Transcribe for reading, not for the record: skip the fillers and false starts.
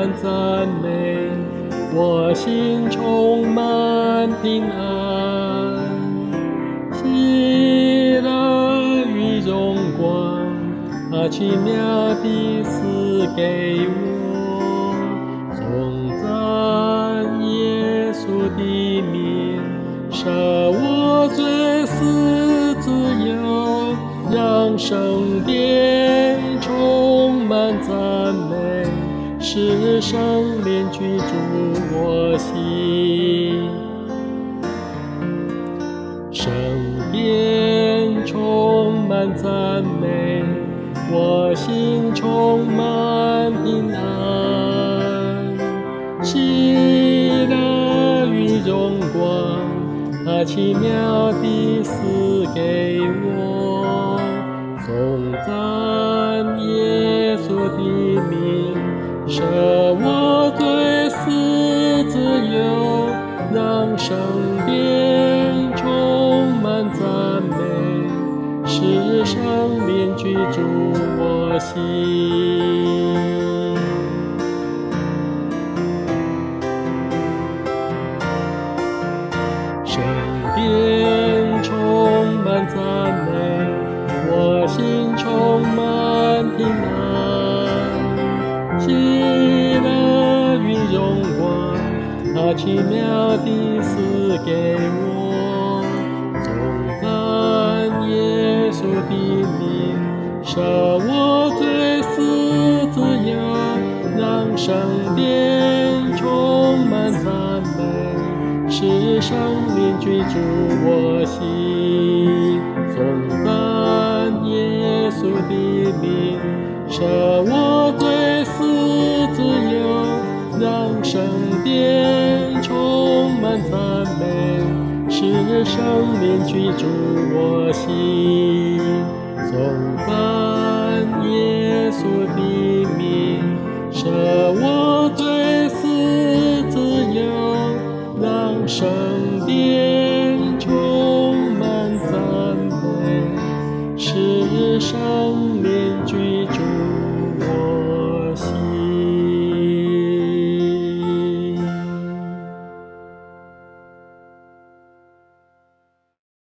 满赞美，我心充满平安，喜乐与荣光，他奇妙地赐给我，颂赞耶稣的名，赦我罪死自由，让圣殿充满赞美，使圣灵居住我心。圣殿充满赞美，我心充满平安，喜乐与荣光，他奇妙地赐给我，颂赞耶稣的名，赦我罪死自由，让圣殿充满赞美，使圣灵居住我心。圣殿充满赞美，我心充满平安，喜乐与荣光，他奇妙地赐给我，颂赞耶稣的名，赦我罪死自由，让圣殿充满赞美，使圣灵居住我心，颂赞耶稣的名，赦我罪死自由，让圣殿充满赞美，使圣灵居住我心，颂赞耶稣的名，赦